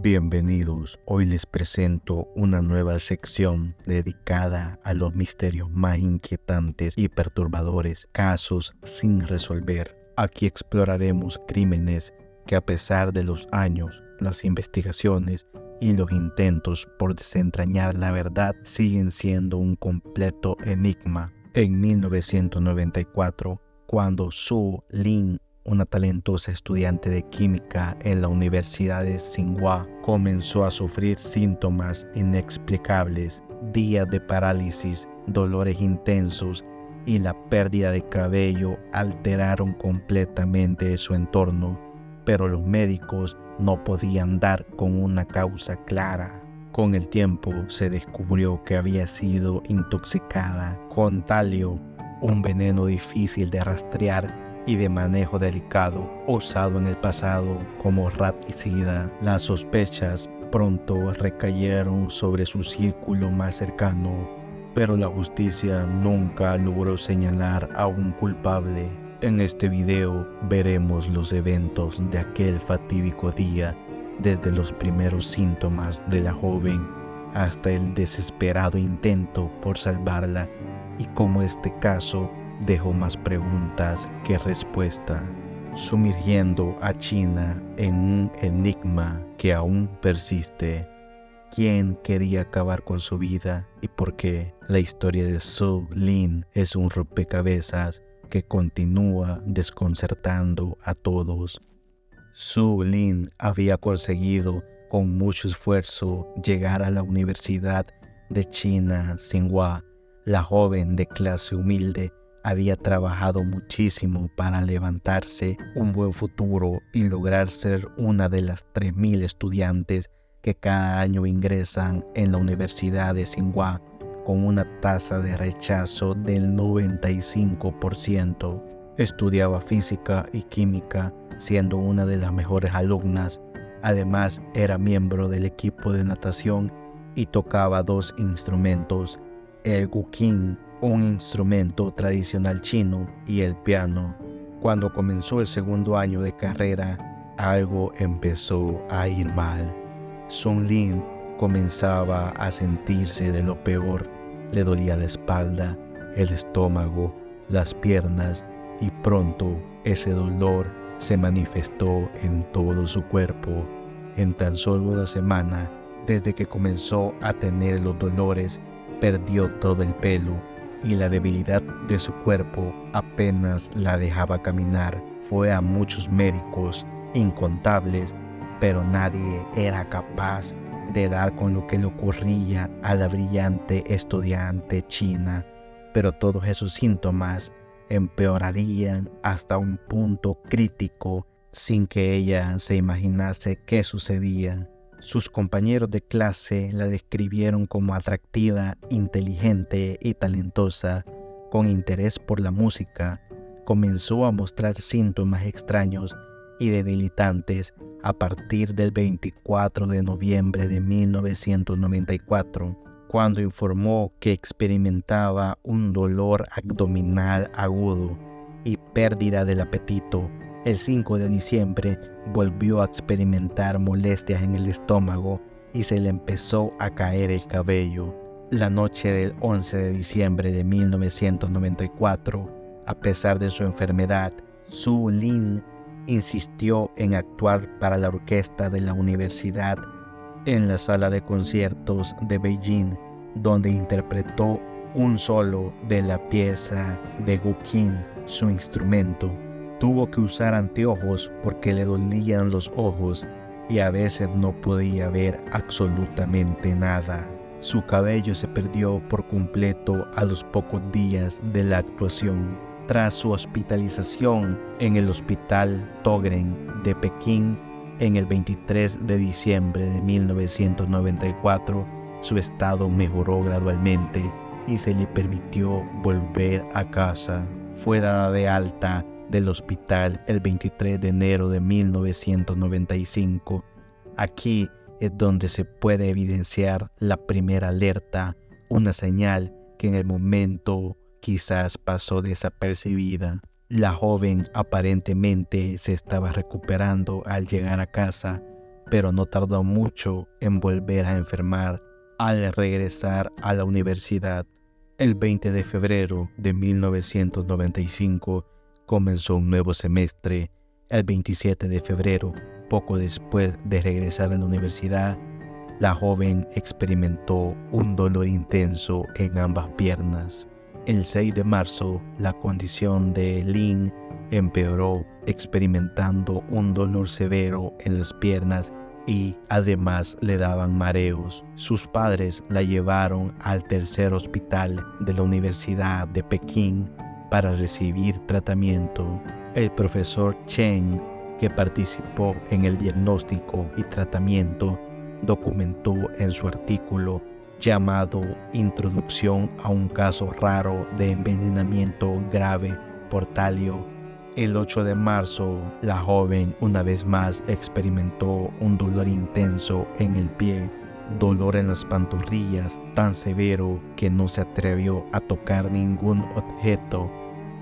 Bienvenidos, hoy les presento una nueva sección dedicada a los misterios más inquietantes y perturbadores, casos sin resolver. Aquí exploraremos crímenes que a pesar de los años, las investigaciones y los intentos por desentrañar la verdad siguen siendo un completo enigma. En 1994, cuando Sue Lin, una talentosa estudiante de química en la Universidad de Tsinghua, comenzó a sufrir síntomas inexplicables, días de parálisis, dolores intensos y la pérdida de cabello alteraron completamente su entorno, pero los médicos no podían dar con una causa clara. Con el tiempo se descubrió que había sido intoxicada con talio, un veneno difícil de rastrear y de manejo delicado, usado en el pasado como raticida. Las sospechas pronto recayeron sobre su círculo más cercano, pero la justicia nunca logró señalar a un culpable. En este video veremos los eventos de aquel fatídico día, desde los primeros síntomas de la joven hasta el desesperado intento por salvarla, y cómo este caso dejó más preguntas que respuestas, sumergiendo a China en un enigma que aún persiste. ¿Quién quería acabar con su vida y por qué? La historia de Sue Lin es un rompecabezas que continúa desconcertando a todos. Sue Lin había conseguido con mucho esfuerzo llegar a la Universidad de China Tsinghua. La joven de clase humilde había trabajado muchísimo para levantarse un buen futuro y lograr ser una de las 3.000 estudiantes que cada año ingresan en la Universidad de Tsinghua con una tasa de rechazo del 95%. Estudiaba física y química, siendo una de las mejores alumnas. Además, era miembro del equipo de natación y tocaba 2 instrumentos, el guqin, un instrumento tradicional chino, y el piano. Cuando comenzó el segundo año de carrera, algo empezó a ir mal. Sue Lin comenzaba a sentirse de lo peor. Le dolía la espalda, el estómago, las piernas, y pronto ese dolor se manifestó en todo su cuerpo. En tan solo una semana, desde que comenzó a tener los dolores, perdió todo el pelo y la debilidad de su cuerpo apenas la dejaba caminar. Fue a muchos médicos, incontables, pero nadie era capaz de dar con lo que le ocurría a la brillante estudiante china. Pero todos esos síntomas empeorarían hasta un punto crítico sin que ella se imaginase qué sucedía. Sus compañeros de clase la describieron como atractiva, inteligente y talentosa, con interés por la música. Comenzó a mostrar síntomas extraños y debilitantes a partir del 24 de noviembre de 1994, cuando informó que experimentaba un dolor abdominal agudo y pérdida del apetito. El 5 de diciembre volvió a experimentar molestias en el estómago y se le empezó a caer el cabello. La noche del 11 de diciembre de 1994, a pesar de su enfermedad, Sue Lin insistió en actuar para la orquesta de la universidad en la sala de conciertos de Beijing, donde interpretó un solo de la pieza de guqin, su instrumento. Tuvo que usar anteojos porque le dolían los ojos y a veces no podía ver absolutamente nada. Su cabello se perdió por completo a los pocos días de la actuación. Tras su hospitalización en el Hospital Togren de Pekín en el 23 de diciembre de 1994, su estado mejoró gradualmente y se le permitió volver a casa. Fue dada de alta del hospital el 23 de enero de 1995. Aquí es donde se puede evidenciar la primera alerta, una señal que en el momento quizás pasó desapercibida. La joven aparentemente se estaba recuperando al llegar a casa, pero no tardó mucho en volver a enfermar al regresar a la universidad. El 20 de febrero de 1995 comenzó un nuevo semestre. El 27 de febrero, poco después de regresar a la universidad, la joven experimentó un dolor intenso en ambas piernas. El 6 de marzo, la condición de Lynn empeoró, experimentando un dolor severo en las piernas y además le daban mareos. Sus padres la llevaron al tercer hospital de la Universidad de Pekín para recibir tratamiento. El profesor Chen, que participó en el diagnóstico y tratamiento, documentó en su artículo llamado Introducción a un caso raro de envenenamiento grave por talio. El 8 de marzo, la joven una vez más experimentó un dolor intenso en el pie, dolor en las pantorrillas tan severo que no se atrevió a tocar ningún objeto.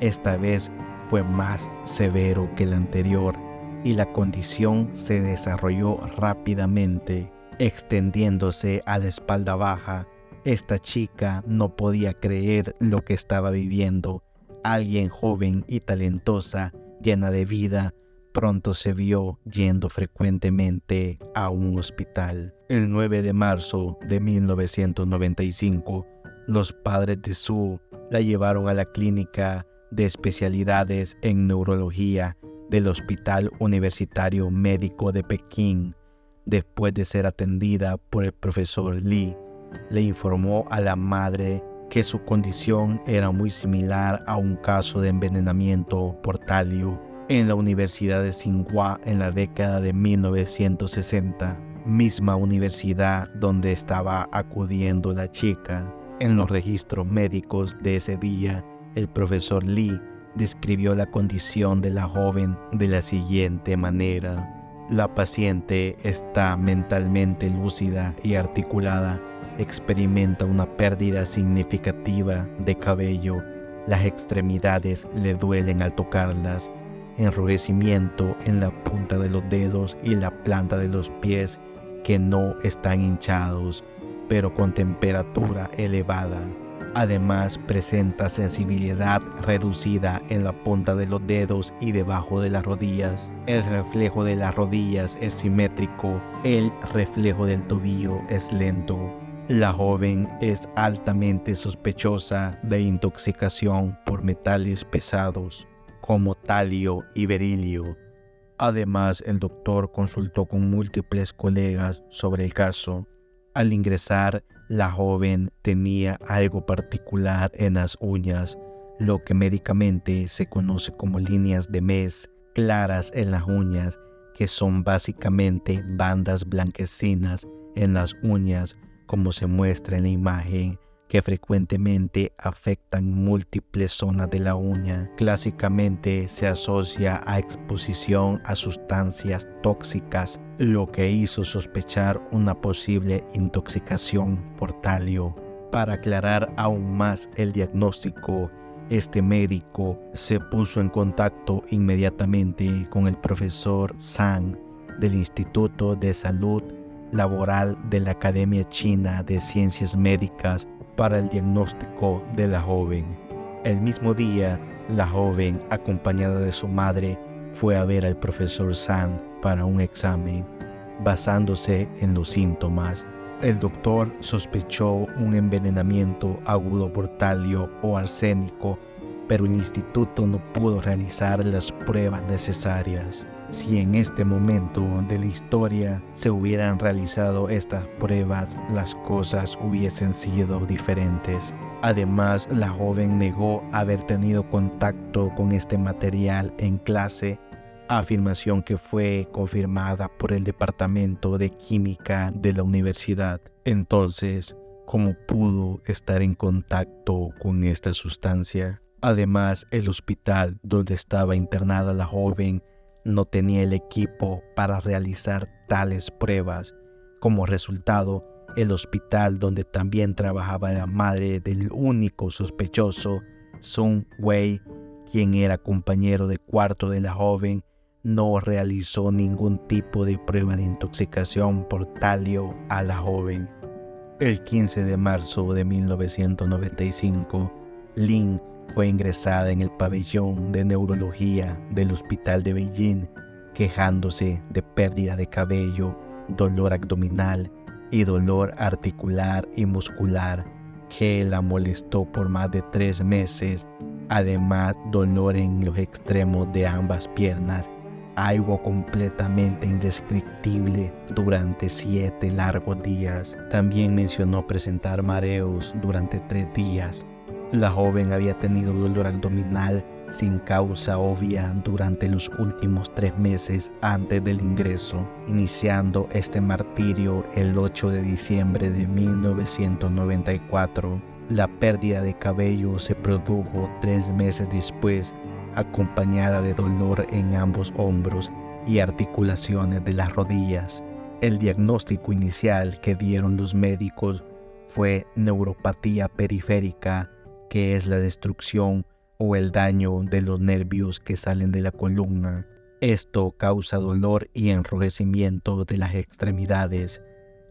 Esta vez fue más severo que el anterior y la condición se desarrolló rápidamente, extendiéndose a la espalda baja. Esta chica no podía creer lo que estaba viviendo. Alguien joven y talentosa, llena de vida, pronto se vio yendo frecuentemente a un hospital. El 9 de marzo de 1995, los padres de Sue la llevaron a la clínica de especialidades en neurología del Hospital Universitario Médico de Pekín. Después de ser atendida por el profesor Lee, le informó a la madre que su condición era muy similar a un caso de envenenamiento por talio en la Universidad de Tsinghua en la década de 1960, misma universidad donde estaba acudiendo la chica. En los registros médicos de ese día, el profesor Lee describió la condición de la joven de la siguiente manera: la paciente está mentalmente lúcida y articulada, experimenta una pérdida significativa de cabello, las extremidades le duelen al tocarlas, enrojecimiento en la punta de los dedos y la planta de los pies que no están hinchados, pero con temperatura elevada. Además, presenta sensibilidad reducida en la punta de los dedos y debajo de las rodillas. El reflejo de las rodillas es simétrico, el reflejo del tobillo es lento. La joven es altamente sospechosa de intoxicación por metales pesados, como talio y berilio. Además, el doctor consultó con múltiples colegas sobre el caso. Al ingresar, la joven tenía algo particular en las uñas, lo que médicamente se conoce como líneas de Mess claras en las uñas, que son básicamente bandas blanquecinas en las uñas, como se muestra en la imagen, que frecuentemente afectan múltiples zonas de la uña. Clásicamente se asocia a exposición a sustancias tóxicas, lo que hizo sospechar una posible intoxicación por talio. Para aclarar aún más el diagnóstico, este médico se puso en contacto inmediatamente con el profesor Zhang del Instituto de Salud Laboral de la Academia China de Ciencias Médicas para el diagnóstico de la joven. El mismo día, la joven, acompañada de su madre, fue a ver al profesor Zhang para un examen. Basándose en los síntomas, el doctor sospechó un envenenamiento agudo por talio o arsénico, pero el instituto no pudo realizar las pruebas necesarias. Si en este momento de la historia se hubieran realizado estas pruebas, las cosas hubiesen sido diferentes. Además, la joven negó haber tenido contacto con este material en clase, afirmación que fue confirmada por el Departamento de Química de la universidad. Entonces, ¿cómo pudo estar en contacto con esta sustancia? Además, el hospital donde estaba internada la joven no tenía el equipo para realizar tales pruebas. Como resultado, el hospital donde también trabajaba la madre del único sospechoso, Sun Wei, quien era compañero de cuarto de la joven, no realizó ningún tipo de prueba de intoxicación por talio a la joven. El 15 de marzo de 1995, Lin fue ingresada en el pabellón de neurología del hospital de Beijing, quejándose de pérdida de cabello, dolor abdominal y dolor articular y muscular que la molestó por más de 3 meses. Además, dolor en los extremos de ambas piernas, algo completamente indescriptible durante 7 largos días. También mencionó presentar mareos durante 3 días. La joven había tenido dolor abdominal sin causa obvia durante los últimos 3 meses antes del ingreso, iniciando este martirio el 8 de diciembre de 1994. La pérdida de cabello se produjo 3 meses después, acompañada de dolor en ambos hombros y articulaciones de las rodillas. El diagnóstico inicial que dieron los médicos fue neuropatía periférica, que es la destrucción o el daño de los nervios que salen de la columna. Esto causa dolor y enrojecimiento de las extremidades.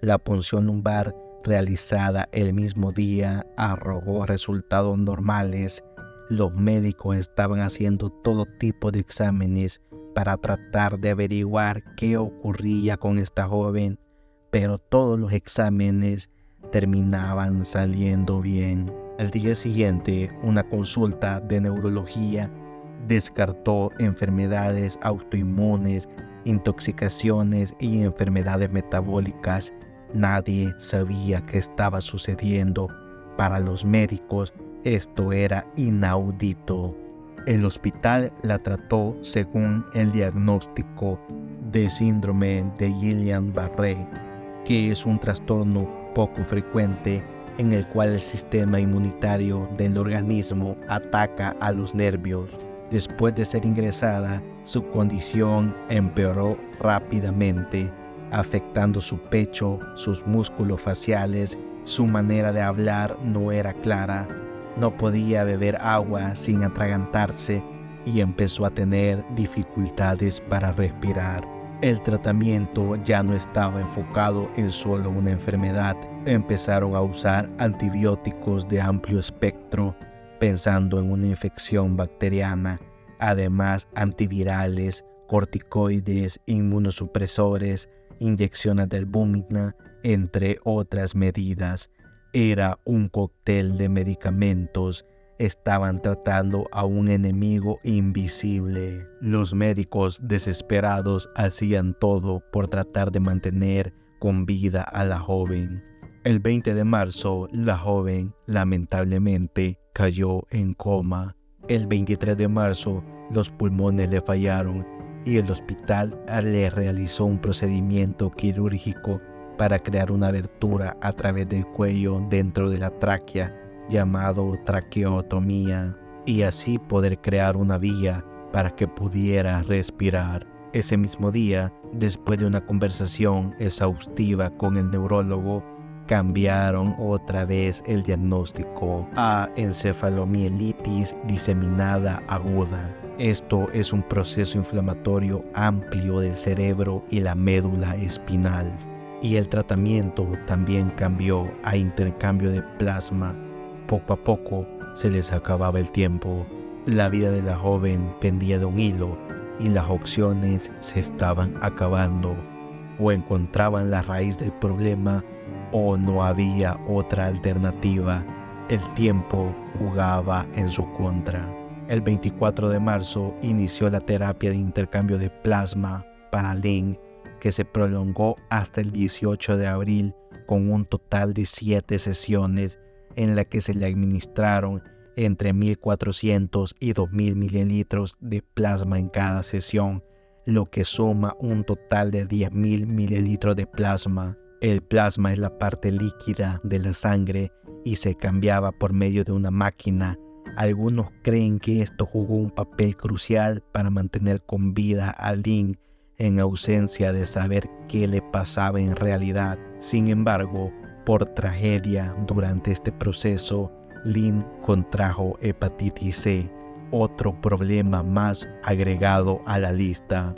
La punción lumbar realizada el mismo día arrojó resultados normales. Los médicos estaban haciendo todo tipo de exámenes para tratar de averiguar qué ocurría con esta joven, pero todos los exámenes terminaban saliendo bien. Al día siguiente, una consulta de neurología descartó enfermedades autoinmunes, intoxicaciones y enfermedades metabólicas. Nadie sabía qué estaba sucediendo. Para los médicos, esto era inaudito. El hospital la trató según el diagnóstico de síndrome de Guillain-Barré, que es un trastorno poco frecuente en el cual el sistema inmunitario del organismo ataca a los nervios. Después de ser ingresada, su condición empeoró rápidamente, afectando su pecho, sus músculos faciales. Su manera de hablar no era clara, no podía beber agua sin atragantarse y empezó a tener dificultades para respirar. El tratamiento ya no estaba enfocado en solo una enfermedad. Empezaron a usar antibióticos de amplio espectro, pensando en una infección bacteriana. Además, antivirales, corticoides, inmunosupresores, inyecciones de albúmina, entre otras medidas. Era un cóctel de medicamentos. Estaban tratando a un enemigo invisible. Los médicos desesperados hacían todo por tratar de mantener con vida a la joven. El 20 de marzo, la joven lamentablemente cayó en coma. El 23 de marzo, los pulmones le fallaron y el hospital le realizó un procedimiento quirúrgico para crear una abertura a través del cuello dentro de la tráquea, llamado traqueotomía, y así poder crear una vía para que pudiera respirar. Ese mismo día, después de una conversación exhaustiva con el neurólogo, cambiaron otra vez el diagnóstico a encefalomielitis diseminada aguda. Esto es un proceso inflamatorio amplio del cerebro y la médula espinal. Y el tratamiento también cambió a intercambio de plasma. Poco a poco se les acababa el tiempo. La vida de la joven pendía de un hilo y las opciones se estaban acabando. O encontraban la raíz del problema o no había otra alternativa. El tiempo jugaba en su contra. El 24 de marzo inició la terapia de intercambio de plasma para Lin, que se prolongó hasta el 18 de abril con un total de 7 sesiones en la que se le administraron entre 1.400 y 2.000 mililitros de plasma en cada sesión, lo que suma un total de 10.000 mililitros de plasma. El plasma es la parte líquida de la sangre y se cambiaba por medio de una máquina. Algunos creen que esto jugó un papel crucial para mantener con vida a Lin en ausencia de saber qué le pasaba en realidad. Sin embargo, por tragedia durante este proceso, Lin contrajo hepatitis C, otro problema más agregado a la lista.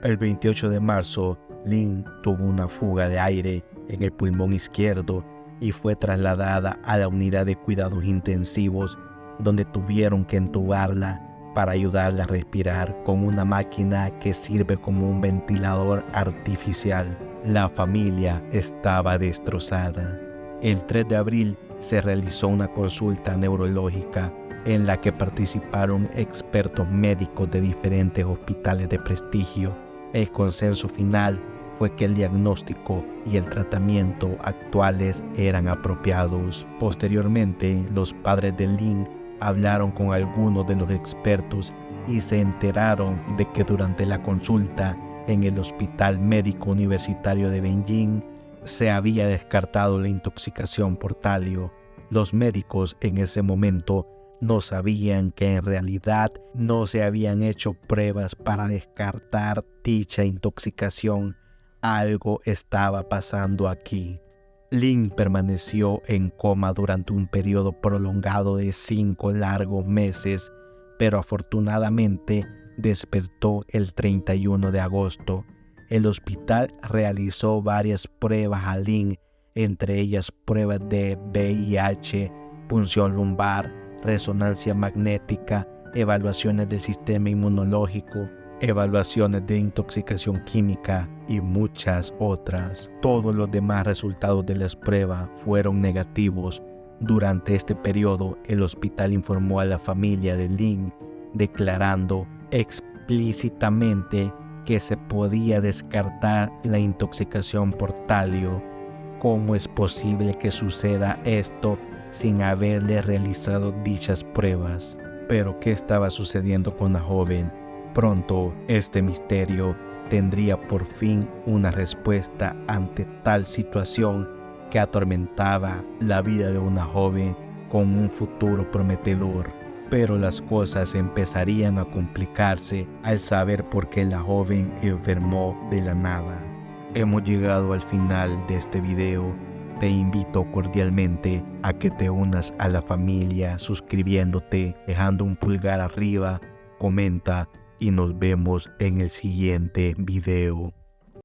El 28 de marzo, Lynn tuvo una fuga de aire en el pulmón izquierdo y fue trasladada a la unidad de cuidados intensivos, donde tuvieron que entubarla para ayudarla a respirar con una máquina que sirve como un ventilador artificial. La familia estaba destrozada. El 3 de abril se realizó una consulta neurológica en la que participaron expertos médicos de diferentes hospitales de prestigio. El consenso final fue que el diagnóstico y el tratamiento actuales eran apropiados. Posteriormente, los padres de Lynn hablaron con algunos de los expertos y se enteraron de que durante la consulta en el Hospital Médico Universitario de Beijing se había descartado la intoxicación por talio. Los médicos en ese momento no sabían que en realidad no se habían hecho pruebas para descartar dicha intoxicación. Algo estaba pasando aquí. Lynn permaneció en coma durante un periodo prolongado de 5 largos meses, pero afortunadamente despertó el 31 de agosto. El hospital realizó varias pruebas a Lynn, entre ellas pruebas de VIH, punción lumbar, resonancia magnética, evaluaciones del sistema inmunológico, evaluaciones de intoxicación química y muchas otras. Todos los demás resultados de las pruebas fueron negativos. Durante este periodo, el hospital informó a la familia de Lynn, declarando explícitamente que se podía descartar la intoxicación por talio. ¿Cómo es posible que suceda esto sin haberle realizado dichas pruebas? Pero ¿qué estaba sucediendo con la joven? Pronto, este misterio tendría por fin una respuesta ante tal situación que atormentaba la vida de una joven con un futuro prometedor. Pero las cosas empezarían a complicarse al saber por qué la joven enfermó de la nada. Hemos llegado al final de este video. Te invito cordialmente a que te unas a la familia suscribiéndote, dejando un pulgar arriba, comenta y nos vemos en el siguiente video.